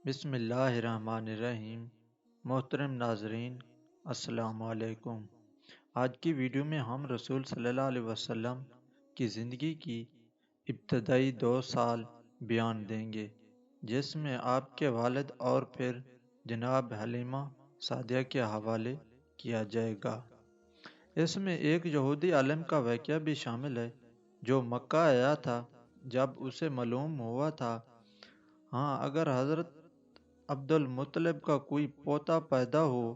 بسم اللہ الرحمن الرحیم۔ محترم ناظرین، السلام علیکم۔ آج کی ویڈیو میں ہم رسول صلی اللہ علیہ وسلم کی زندگی کی ابتدائی 2 سال بیان دیں گے، جس میں آپ کے والد اور پھر جناب حلیمہ سعدیہ کے حوالے کیا جائے گا۔ اس میں ایک یہودی عالم کا واقعہ بھی شامل ہے جو مکہ آیا تھا جب اسے معلوم ہوا تھا اگر حضرت عبد المطلب کا کوئی پوتا پیدا ہو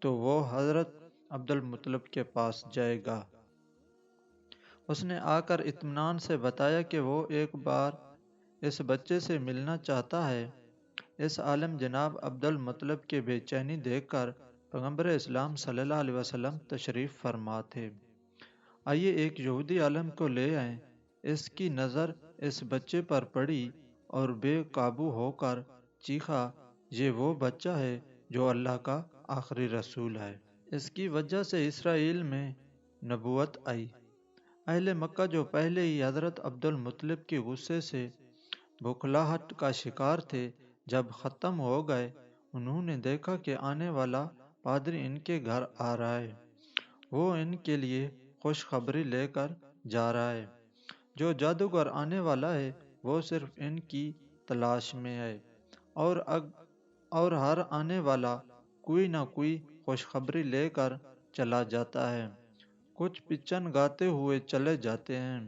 تو وہ حضرت عبد المطلب کے پاس جائے گا۔ اس نے آ کر اطمینان سے بتایا کہ وہ ایک بار اس بچے سے ملنا چاہتا ہے۔ اس عالم جناب عبد المطلب کے بے چینی دیکھ کر پیغمبر اسلام صلی اللہ علیہ وسلم تشریف فرما تھے۔ آئیے ایک یہودی عالم کو لے آئیں۔ اس کی نظر اس بچے پر پڑی اور بے قابو ہو کر چیخا، یہ وہ بچہ ہے جو اللہ کا آخری رسول ہے۔ اس کی وجہ سے اسرائیل میں نبوت آئی۔ اہل مکہ جو پہلے ہی حضرت عبد المطلب کی غصے سے بھوکھلاہٹ کا شکار تھے، جب ختم ہو گئے، انہوں نے دیکھا کہ آنے والا پادری ان کے گھر آ رہا ہے۔ وہ ان کے لیے خوشخبری لے کر جا رہا ہے۔ جو جادوگر آنے والا ہے وہ صرف ان کی تلاش میں ہے اور ہر آنے والا کوئی نہ کوئی خوشخبری لے کر چلا جاتا ہے۔ کچھ پچن گاتے ہوئے چلے جاتے ہیں۔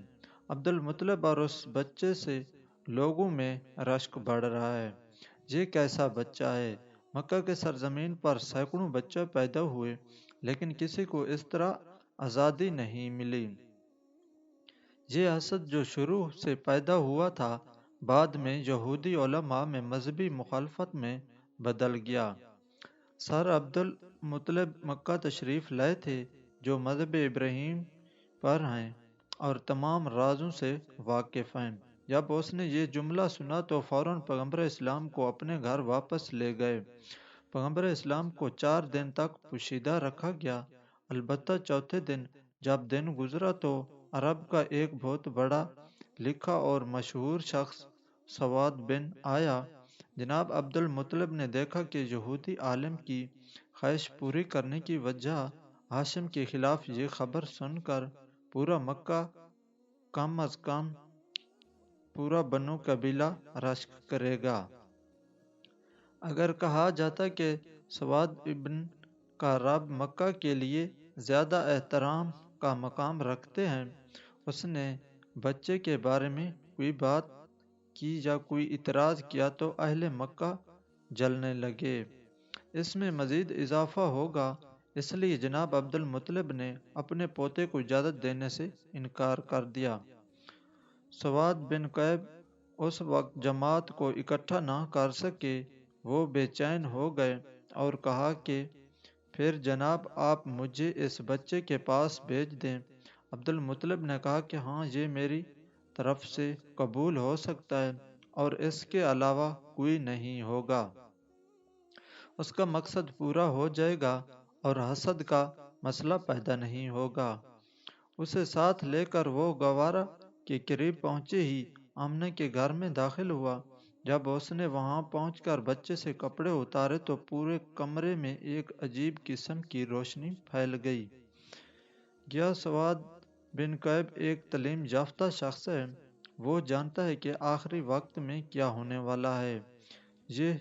عبد المطلب اور اس بچے سے لوگوں میں رشک بڑھ رہا ہے۔ یہ کیسا بچہ ہے؟ مکہ کے سرزمین پر سینکڑوں بچے پیدا ہوئے، لیکن کسی کو اس طرح آزادی نہیں ملی۔ یہ حسد جو شروع سے پیدا ہوا تھا، بعد میں یہودی علماء میں مذہبی مخالفت میں بدل گیا۔ سر عبد المطلب مکہ تشریف لائے تھے، جو مذہب ابراہیم پر ہیں اور تمام رازوں سے واقف ہیں۔ جب اس نے یہ جملہ سنا تو فوراً پیغمبر اسلام کو اپنے گھر واپس لے گئے۔ پیغمبر اسلام کو 4 دن تک پوشیدہ رکھا گیا۔ البتہ چوتھے دن جب دن گزرا تو عرب کا ایک بہت بڑا لکھا اور مشہور شخص سواد بن آیا۔ جناب عبد المطلب نے دیکھا کہ یہودی عالم کی خواہش پوری کرنے کی وجہ ہاشم کے خلاف یہ خبر سن کر پورا مکہ، کم از کم پورا بنو قبیلہ رشک کرے گا۔ اگر کہا جاتا کہ سواد ابن کا رب مکہ کے لیے زیادہ احترام کا مقام رکھتے ہیں، اس نے بچے کے بارے میں کوئی بات کی یا کوئی اعتراض کیا تو اہل مکہ جلنے لگے۔ اس میں مزید اضافہ ہوگا، اس لیے جناب عبد المطلب نے اپنے پوتے کو اجازت دینے سے انکار کر دیا۔ سواد بن کعب اس وقت جماعت کو اکٹھا نہ کر سکے۔ وہ بے چین ہو گئے اور کہا کہ پھر جناب آپ مجھے اس بچے کے پاس بھیج دیں۔ عبد المطلب نے کہا کہ ہاں، یہ میری طرف سے قبول ہو سکتا ہے اور اس کے علاوہ کوئی نہیں ہوگا۔ اس کا مقصد پورا ہو جائے گا اور حسد کا مسئلہ پیدا نہیں ہوگا۔ اسے ساتھ لے کر وہ گوارا کے قریب پہنچے ہی آمنہ کے گھر میں داخل ہوا۔ جب اس نے وہاں پہنچ کر بچے سے کپڑے اتارے تو پورے کمرے میں ایک عجیب قسم کی روشنی پھیل گئی۔ سواد بن کعب ایک تعلیم یافتہ شخص ہے۔ وہ جانتا ہے کہ آخری وقت میں کیا ہونے والا ہے۔ یہ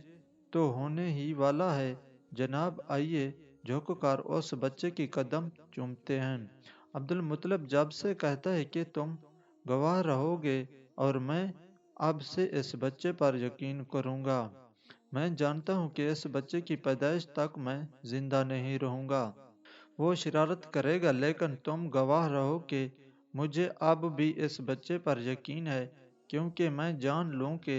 تو ہونے ہی والا ہے جناب، آئیے جھک کر اس بچے کی قدم چومتے ہیں۔ عبد المطلب جب سے کہتا ہے کہ تم گواہ رہو گے اور میں اب سے اس بچے پر یقین کروں گا۔ میں جانتا ہوں کہ اس بچے کی پیدائش تک میں زندہ نہیں رہوں گا۔ وہ شرارت کرے گا، لیکن تم گواہ رہو کہ مجھے اب بھی اس بچے پر یقین ہے، کیونکہ میں جان لوں کہ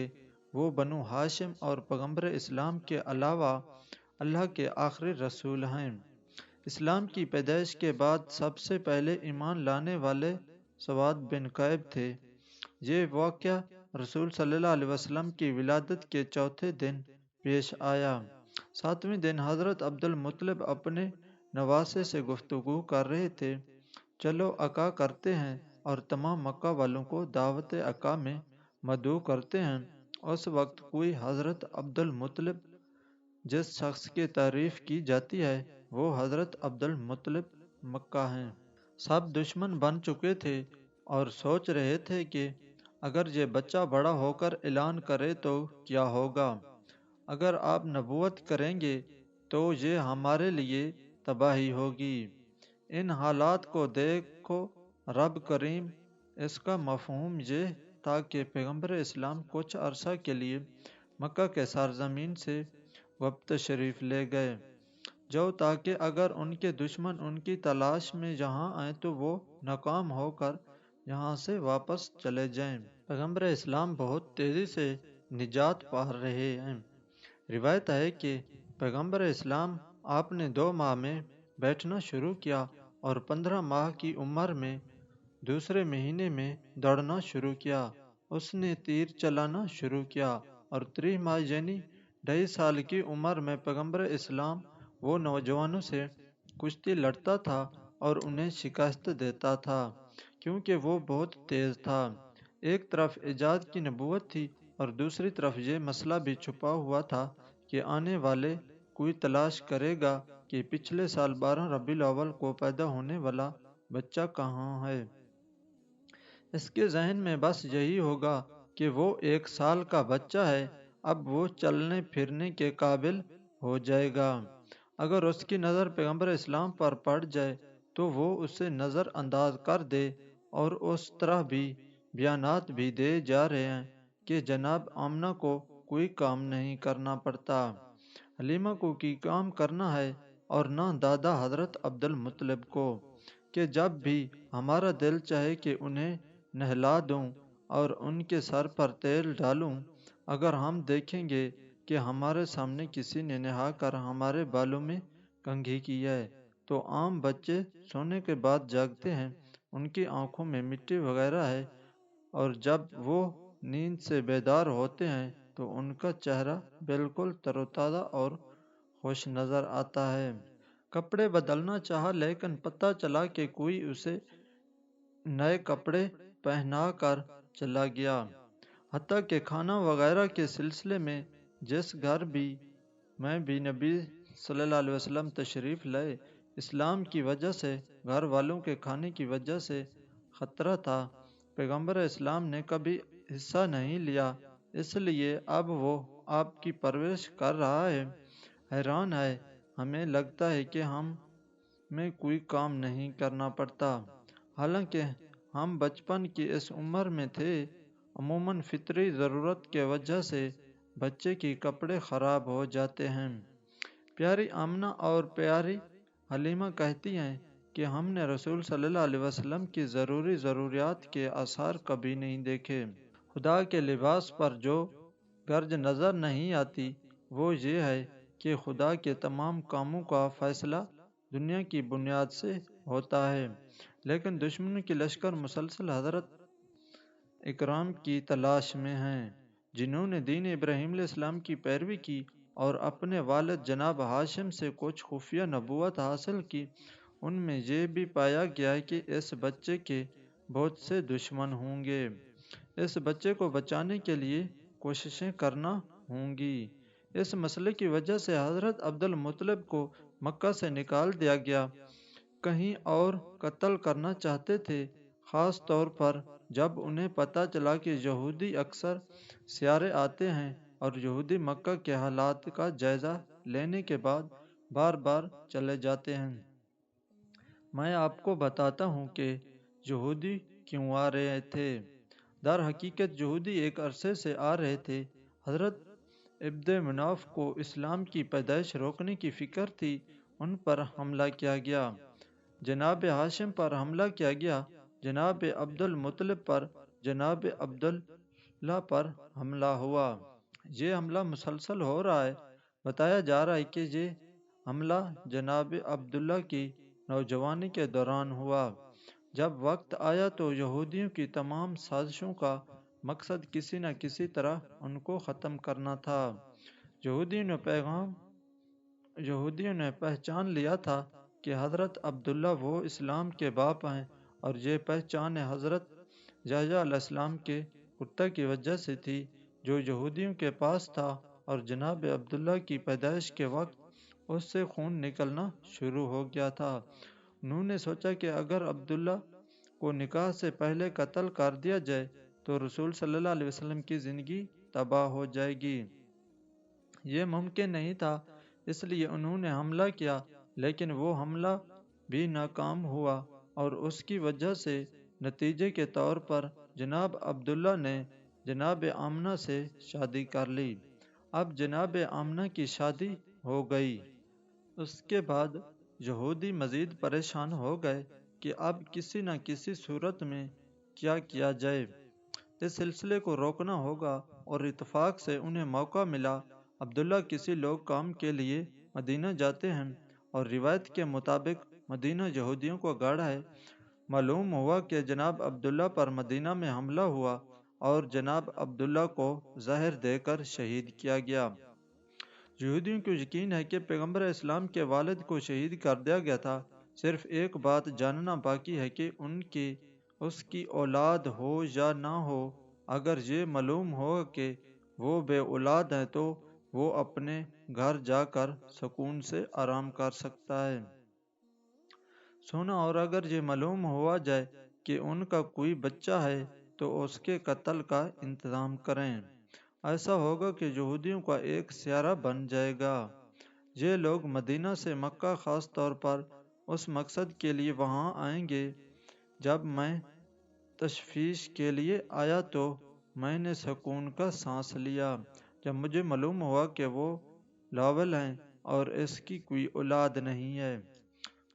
وہ بنو ہاشم اور پیغمبر اسلام کے علاوہ اللہ کے آخری رسول ہیں۔ اسلام کی پیدائش کے بعد سب سے پہلے ایمان لانے والے سواد بن کعب تھے۔ یہ واقعہ رسول صلی اللہ علیہ وسلم کی ولادت کے چوتھے دن پیش آیا۔ 7ویں دن حضرت عبد المطلب اپنے نواسے سے گفتگو کر رہے تھے۔ چلو عقیقہ کرتے ہیں اور تمام مکہ والوں کو دعوت عقیقہ میں مدعو کرتے ہیں۔ اس وقت کوئی حضرت عبد المطلب جس شخص کی تعریف کی جاتی ہے وہ حضرت عبد المطلب مکہ ہیں۔ سب دشمن بن چکے تھے اور سوچ رہے تھے کہ اگر یہ بچہ بڑا ہو کر اعلان کرے تو کیا ہوگا، اگر آپ نبوت کریں گے تو یہ ہمارے لیے تباہی ہوگی۔ ان حالات کو دیکھو رب کریم اس کا مفہوم یہ تھا کہ پیغمبر اسلام کچھ عرصہ کے لیے مکہ کے سرزمین سے واپس تشریف لے گئے جو تاکہ اگر ان کے دشمن ان کی تلاش میں یہاں آئیں تو وہ ناکام ہو کر یہاں سے واپس چلے جائیں۔ پیغمبر اسلام بہت تیزی سے نجات پا رہے ہیں۔ روایت ہے کہ پیغمبر اسلام آپ نے 2 ماہ میں بیٹھنا شروع کیا اور 15 ماہ کی عمر میں دوسرے مہینے میں دوڑنا شروع کیا۔ اس نے تیر چلانا شروع کیا اور 30 ماہ یعنی 2.5 سال کی عمر میں پیغمبر اسلام وہ نوجوانوں سے کشتی لڑتا تھا اور انہیں شکست دیتا تھا کیونکہ وہ بہت تیز تھا۔ ایک طرف ایجاد کی نبوت تھی اور دوسری طرف یہ مسئلہ بھی چھپا ہوا تھا کہ آنے والے کوئی تلاش کرے گا کہ پچھلے سال 12 ربیع الاول کو پیدا ہونے والا بچہ کہاں ہے۔ اس کے ذہن میں بس یہی ہوگا کہ وہ 1 سال کا بچہ ہے، اب وہ چلنے پھرنے کے قابل ہو جائے گا۔ اگر اس کی نظر پیغمبر اسلام پر پڑ جائے تو وہ اسے نظر انداز کر دے، اور اس طرح بھی بیانات بھی دے جا رہے ہیں کہ جناب آمنہ کو کوئی کام نہیں کرنا پڑتا، حلیمہ کو کی کام کرنا ہے، اور نہ دادا حضرت عبد المطلب کو، کہ جب بھی ہمارا دل چاہے کہ انہیں نہلا دوں اور ان کے سر پر تیل ڈالوں، اگر ہم دیکھیں گے کہ ہمارے سامنے کسی نے نہا کر ہمارے بالوں میں کنگھی کی ہے، تو عام بچے سونے کے بعد جاگتے ہیں، ان کی آنکھوں میں مٹی وغیرہ ہے، اور جب وہ نیند سے بیدار ہوتے ہیں تو ان کا چہرہ بالکل تر و تازہ اور خوش نظر آتا ہے۔ کپڑے بدلنا چاہا لیکن پتہ چلا کہ کوئی اسے نئے کپڑے پہنا کر چلا گیا۔ حتیٰ کہ کھانا وغیرہ کے سلسلے میں جس گھر میں بھی نبی صلی اللہ علیہ وسلم تشریف لائے، اسلام کی وجہ سے گھر والوں کے کھانے کی وجہ سے خطرہ تھا، پیغمبر اسلام نے کبھی حصہ نہیں لیا، اس لیے اب وہ آپ کی پرورش کر رہا ہے۔ حیران ہے، ہمیں لگتا ہے کہ ہمیں کوئی کام نہیں کرنا پڑتا، حالانکہ ہم بچپن کی اس عمر میں تھے۔ عموماً فطری ضرورت کی وجہ سے بچے کے کپڑے خراب ہو جاتے ہیں۔ پیاری آمنہ اور پیاری حلیمہ کہتی ہیں کہ ہم نے رسول صلی اللہ علیہ وسلم کی ضروریات کے آثار کبھی نہیں دیکھے۔ خدا کے لباس پر جو غرض نظر نہیں آتی وہ یہ ہے کہ خدا کے تمام کاموں کا فیصلہ دنیا کی بنیاد سے ہوتا ہے، لیکن دشمنوں کے لشکر مسلسل حضرت اکرام کی تلاش میں ہیں، جنہوں نے دین ابراہیم علیہ السلام کی پیروی کی اور اپنے والد جناب ہاشم سے کچھ خفیہ نبوت حاصل کی۔ ان میں یہ بھی پایا گیا کہ اس بچے کے بہت سے دشمن ہوں گے، اس بچے کو بچانے کے لیے کوششیں کرنا ہوں گی۔ اس مسئلے کی وجہ سے حضرت عبد المطلب کو مکہ سے نکال دیا گیا، کہیں اور قتل کرنا چاہتے تھے، خاص طور پر جب انہیں پتہ چلا کہ یہودی اکثر سیارے آتے ہیں اور یہودی مکہ کے حالات کا جائزہ لینے کے بعد بار بار چلے جاتے ہیں۔ میں آپ کو بتاتا ہوں کہ یہودی کیوں آ رہے تھے۔ در حقیقت یہودی ایک عرصے سے آ رہے تھے۔ حضرت عبد مناف کو اسلام کی پیدائش روکنے کی فکر تھی، ان پر حملہ کیا گیا، جناب ہاشم پر حملہ کیا گیا، جناب عبد المطلب پر، جناب عبداللہ پر حملہ ہوا۔ یہ حملہ مسلسل ہو رہا ہے۔ بتایا جا رہا ہے کہ یہ حملہ جناب عبداللہ کی نوجوانی کے دوران ہوا۔ جب وقت آیا تو یہودیوں کی تمام سازشوں کا مقصد کسی نہ کسی طرح ان کو ختم کرنا تھا۔ یہودیوں نے پہچان لیا تھا کہ حضرت عبداللہ وہ اسلام کے باپ ہیں، اور یہ پہچان حضرت یحییٰ علیہ السلام کے کتے کی وجہ سے تھی جو یہودیوں کے پاس تھا، اور جناب عبداللہ کی پیدائش کے وقت اس سے خون نکلنا شروع ہو گیا تھا۔ انہوں نے سوچا کہ اگر عبداللہ کو نکاح سے پہلے قتل کر دیا جائے تو رسول صلی اللہ علیہ وسلم کی زندگی تباہ ہو جائے گی۔ یہ ممکن نہیں تھا، اس لیے انہوں نے حملہ کیا، لیکن وہ حملہ بھی ناکام ہوا، اور اس کی وجہ سے نتیجے کے طور پر جناب عبداللہ نے جناب آمنہ سے شادی کر لی۔ اب جناب آمنہ کی شادی ہو گئی۔ اس کے بعد یہودی مزید پریشان ہو گئے کہ اب کسی نہ کسی صورت میں کیا کیا جائے، اس سلسلے کو روکنا ہوگا، اور اتفاق سے انہیں موقع ملا۔ عبداللہ کسی لوگ کام کے لیے مدینہ جاتے ہیں، اور روایت کے مطابق مدینہ یہودیوں کو گڑھ ہے۔ معلوم ہوا کہ جناب عبداللہ پر مدینہ میں حملہ ہوا، اور جناب عبداللہ کو زہر دے کر شہید کیا گیا۔ یہودیوں کو یقین ہے کہ پیغمبر اسلام کے والد کو شہید کر دیا گیا تھا۔ صرف ایک بات جاننا باقی ہے کہ اس کی اولاد ہو یا نہ ہو۔ اگر یہ معلوم ہو کہ وہ بے اولاد ہے تو وہ اپنے گھر جا کر سکون سے آرام کر سکتا ہے۔ اور اگر یہ معلوم ہوا جائے کہ ان کا کوئی بچہ ہے تو اس کے قتل کا انتظام کریں۔ ایسا ہوگا کہ یہودیوں کا ایک سیارہ بن جائے گا۔ یہ لوگ مدینہ سے مکہ خاص طور پر اس مقصد کے لیے وہاں آئیں گے۔ جب میں تشفیش کے لیے آیا تو میں نے سکون کا سانس لیا جب مجھے معلوم ہوا کہ وہ لاول ہیں اور اس کی کوئی اولاد نہیں ہے۔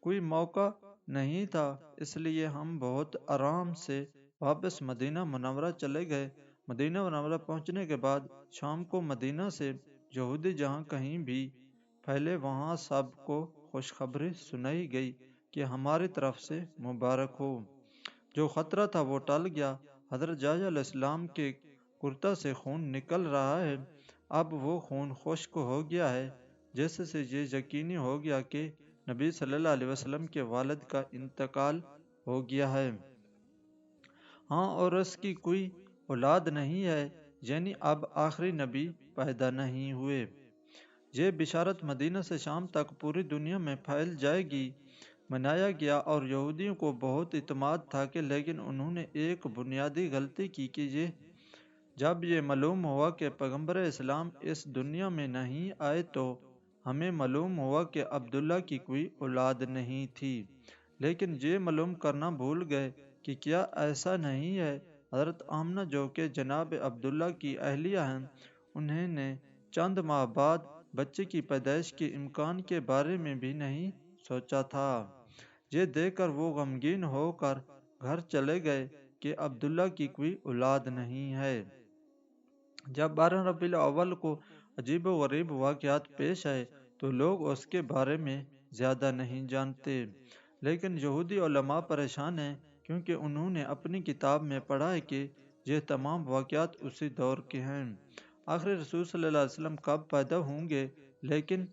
کوئی موقع نہیں تھا، اس لیے ہم بہت آرام سے واپس مدینہ منورہ چلے گئے۔ مدینہ منورہ پہنچنے کے بعد شام کو مدینہ سے یہودی جہاں کہیں بھی پھیلے وہاں سب کو خوشخبری سنائی گئی کہ ہماری طرف سے مبارک ہو۔ جو خطرہ تھا وہ ٹل گیا۔ حضرت یحییٰ علیہ السلام کے کرتا سے خون نکل رہا ہے۔ اب وہ خون خشک ہو گیا ہے، جس سے یہ یقینی ہو گیا کہ نبی صلی اللہ علیہ وسلم کے والد کا انتقال ہو گیا ہے۔ اور اس کی کوئی اولاد نہیں ہے، یعنی اب آخری نبی پیدا نہیں ہوئے۔ یہ بشارت مدینہ سے شام تک پوری دنیا میں پھیل جائے گی۔ منایا گیا، اور یہودیوں کو بہت اعتماد تھا کہ لیکن انہوں نے ایک بنیادی غلطی کی کہ جب یہ معلوم ہوا کہ پیغمبر اسلام اس دنیا میں نہیں آئے تو ہمیں معلوم ہوا کہ عبداللہ کی کوئی اولاد نہیں تھی، لیکن یہ معلوم کرنا بھول گئے کہ کیا ایسا نہیں ہے حضرت آمنہ جو کہ جناب عبداللہ کی اہلیہ ہیں، انہیں نے چند ماہ بعد بچے کی پیدائش کے امکان کے بارے میں بھی نہیں سوچا تھا۔ یہ دیکھ کر وہ غمگین ہو کر گھر چلے گئے کہ عبداللہ کی کوئی اولاد نہیں ہے۔ جب 12 ربیع الاول کو عجیب و غریب واقعات پیش آئے تو لوگ اس کے بارے میں زیادہ نہیں جانتے، لیکن یہودی علماء پریشان ہیں کیونکہ انہوں نے اپنی کتاب میں پڑھا ہے کہ یہ تمام واقعات اسی دور کے ہیں۔ آخری رسول صلی اللہ علیہ وسلم کب پیدا ہوں گے، لیکن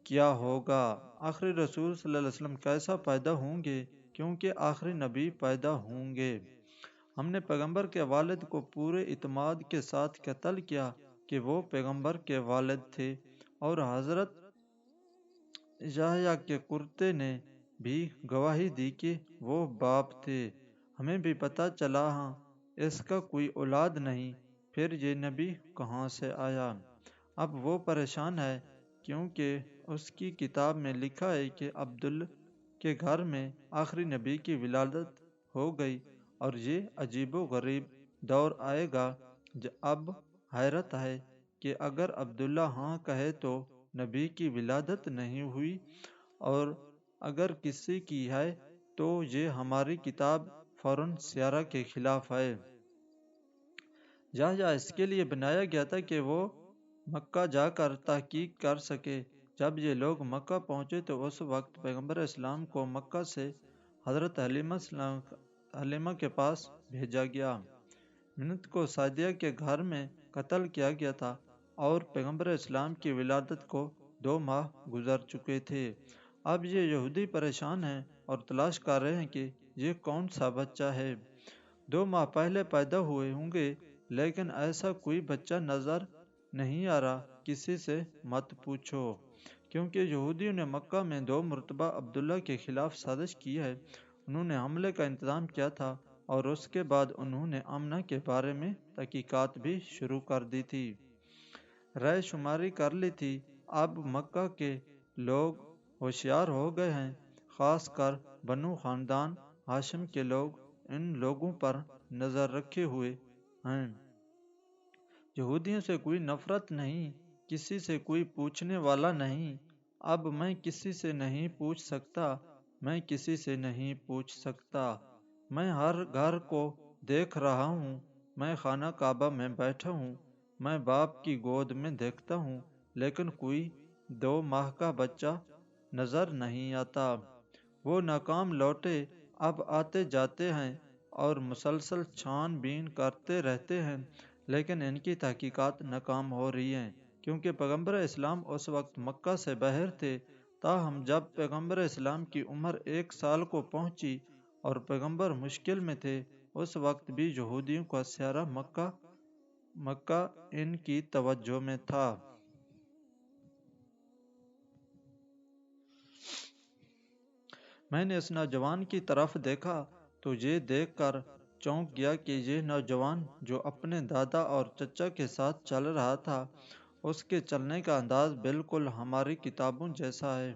کیا ہوگا؟ آخری رسول صلی اللہ علیہ وسلم کیسا پیدا ہوں گے، کیونکہ آخری نبی پیدا ہوں گے۔ ہم نے پیغمبر کے والد کو پورے اعتماد کے ساتھ قتل کیا کہ وہ پیغمبر کے والد تھے، اور حضرت یحییٰ کے کرتے نے بھی گواہی دی کہ وہ باپ تھے۔ ہمیں بھی پتہ چلا اس کا کوئی اولاد نہیں، پھر یہ نبی کہاں سے آیا؟ اب وہ پریشان ہے کیونکہ اس کی کتاب میں لکھا ہے کہ عبداللہ کے گھر میں آخری نبی کی ولادت ہو گئی، اور یہ عجیب و غریب دور آئے گا۔ اب حیرت ہے کہ اگر عبداللہ ہاں کہے تو نبی کی ولادت نہیں ہوئی، اور اگر کسی کی ہے تو یہ ہماری کتاب فوراً سیارہ کے خلاف ہے۔ یحییٰ اس کے لیے بنایا گیا تھا کہ وہ مکہ جا کر تحقیق کر سکے۔ جب یہ لوگ مکہ پہنچے تو اس وقت پیغمبر اسلام کو مکہ سے حضرت حلیمہ کے پاس بھیجا گیا۔ منت کو سعدیہ کے گھر میں قتل کیا گیا تھا، اور پیغمبر اسلام کی ولادت کو 2 ماہ گزر چکے تھے۔ اب یہ یہودی پریشان ہیں اور تلاش کر رہے ہیں کہ یہ کون سا بچہ ہے۔ 2 ماہ پہلے پیدا ہوئے ہوں گے لیکن ایسا کوئی بچہ نظر نہیں آ رہا، کسی سے مت پوچھو، کیونکہ یہودیوں نے مکہ میں 2 مرتبہ عبداللہ کے خلاف سازش کی ہے۔ انہوں نے حملے کا انتظام کیا تھا اور اس کے بعد انہوں نے آمنہ کے بارے میں تحقیقات بھی شروع کر دی تھی، رائے شماری کر لی تھی۔ اب مکہ کے لوگ ہوشیار ہو گئے ہیں، خاص کر بنو خاندان ہاشم کے لوگ ان لوگوں پر نظر رکھے ہوئے ہیں۔ یہودیوں سے کوئی نفرت نہیں، کسی سے کوئی پوچھنے والا نہیں۔ اب میں کسی سے نہیں پوچھ سکتا، میں کسی سے نہیں پوچھ سکتا۔ میں ہر گھر کو دیکھ رہا ہوں، میں خانہ کعبہ میں بیٹھا ہوں، میں باپ کی گود میں دیکھتا ہوں، لیکن کوئی 2 ماہ کا بچہ نظر نہیں آتا۔ وہ ناکام لوٹے اب آتے جاتے ہیں اور مسلسل چھان بین کرتے رہتے ہیں، لیکن ان کی تحقیقات ناکام ہو رہی ہیں، کیونکہ پیغمبر اسلام اس وقت مکہ سے باہر تھے۔ تاہم جب پیغمبر اسلام کی عمر 1 سال کو پہنچی اور پیغمبر مشکل میں تھے، اس وقت بھی یہودیوں کا سیارہ مکہ ان کی توجہ میں تھا۔ میں نے اس نوجوان کی طرف دیکھا تو یہ دیکھ کر چونک گیا کہ یہ نوجوان جو اپنے دادا اور چچا کے ساتھ چل رہا تھا، اس کے چلنے کا انداز بالکل ہماری کتابوں جیسا ہے۔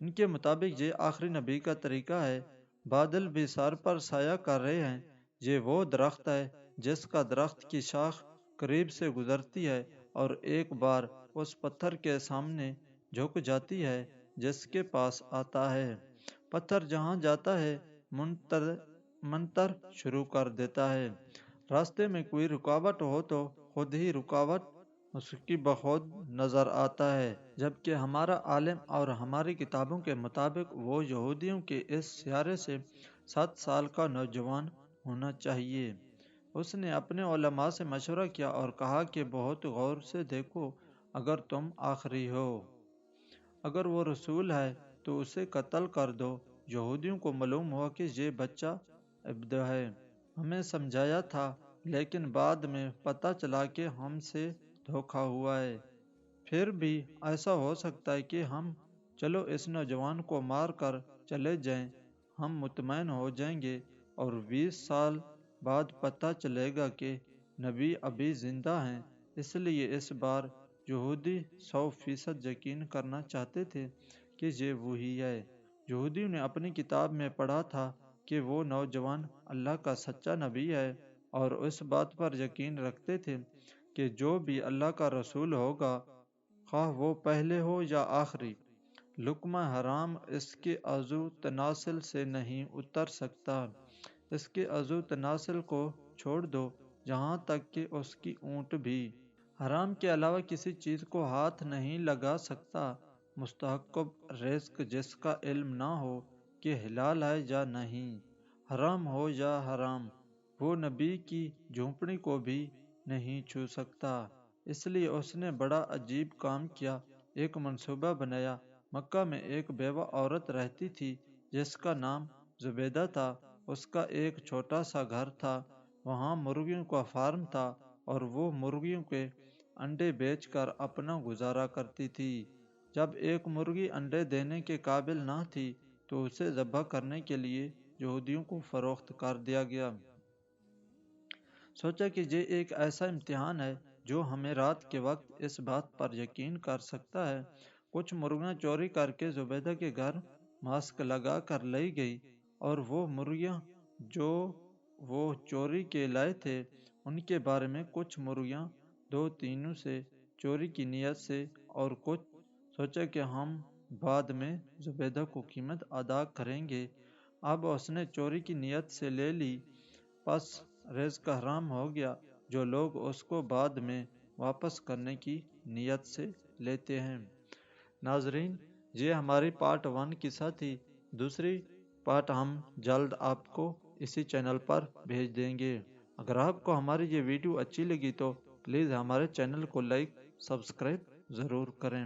ان کے مطابق یہ آخری نبی کا طریقہ ہے۔ بادل بھی سر پر سایہ کر رہے ہیں۔ یہ وہ درخت ہے جس کا درخت کی شاخ قریب سے گزرتی ہے اور ایک بار اس پتھر کے سامنے جھک جاتی ہے جس کے پاس آتا ہے۔ پتھر جہاں جاتا ہے منتر شروع کر دیتا ہے۔ راستے میں کوئی رکاوٹ ہو تو خود ہی رکاوٹ اس کی بخود نظر آتا ہے، جبکہ ہمارا عالم اور ہماری کتابوں کے مطابق وہ یہودیوں کے اس سیارے سے 7 سال کا نوجوان ہونا چاہیے۔ اس نے اپنے علماء سے مشورہ کیا اور کہا کہ بہت غور سے دیکھو، اگر تم آخری ہو، اگر وہ رسول ہے تو اسے قتل کر دو۔ یہودیوں کو معلوم ہوا کہ یہ بچہ عبد ہے، ہمیں سمجھایا تھا، لیکن بعد میں پتہ چلا کہ ہم سے دھوکہ ہوا ہے۔ پھر بھی ایسا ہو سکتا ہے کہ ہم چلو اس نوجوان کو مار کر چلے جائیں، ہم مطمئن ہو جائیں گے اور 20 سال بعد پتہ چلے گا کہ نبی ابھی زندہ ہیں۔ اس لیے اس بار یہودی 100% یقین کرنا چاہتے تھے کہ یہ وہی ہے۔ یہودیوں نے اپنی کتاب میں پڑھا تھا کہ وہ نوجوان اللہ کا سچا نبی ہے، اور اس بات پر یقین رکھتے تھے کہ جو بھی اللہ کا رسول ہوگا، خواہ وہ پہلے ہو یا آخری، لقمہ حرام اس کے عضو تناسل سے نہیں اتر سکتا۔ اس کے عضو تناسل کو چھوڑ دو، یہاں تک کہ اس کی اونٹ بھی حرام کے علاوہ کسی چیز کو ہاتھ نہیں لگا سکتا۔ مستحقب رزق جس کا علم نہ ہو کہ حلال ہے یا نہیں، حرام ہو یا حرام، وہ نبی کی جھونپڑی کو بھی نہیں چھو سکتا۔ اس لیے اس نے بڑا عجیب کام کیا، ایک منصوبہ بنایا۔ مکہ میں ایک بیوہ عورت رہتی تھی جس کا نام زبیدہ تھا۔ اس کا ایک چھوٹا سا گھر تھا، وہاں مرغیوں کا فارم تھا اور وہ مرغیوں کے انڈے بیچ کر اپنا گزارا کرتی تھی۔ جب ایک مرغی انڈے دینے کے قابل نہ تھی تو اسے ذبح کرنے کے لیے یہودیوں کو فروخت کر دیا گیا۔ سوچا کہ یہ ایک ایسا امتحان ہے جو ہمیں رات کے وقت اس بات پر یقین کر سکتا ہے۔ کچھ مرغیاں چوری کر کے زبیدہ کے گھر ماسک لگا کر لائی گئی، اور وہ مرغیاں جو وہ چوری کے لائے تھے ان کے بارے میں کچھ مرغیاں 2 تینوں سے چوری کی نیت سے اور کچھ سوچا کہ ہم بعد میں زبیدہ کو قیمت ادا کریں گے۔ اب اس نے چوری کی نیت سے لے لی، پس رزق حرام ہو گیا جو لوگ اس کو بعد میں واپس کرنے کی نیت سے لیتے ہیں۔ ناظرین، یہ ہماری پارٹ 1 قصہ تھی۔ دوسری پارٹ ہم جلد آپ کو اسی چینل پر بھیج دیں گے۔ اگر آپ کو ہماری یہ ویڈیو اچھی لگی تو پلیز ہمارے چینل کو لائک، سبسکرائب ضرور کریں۔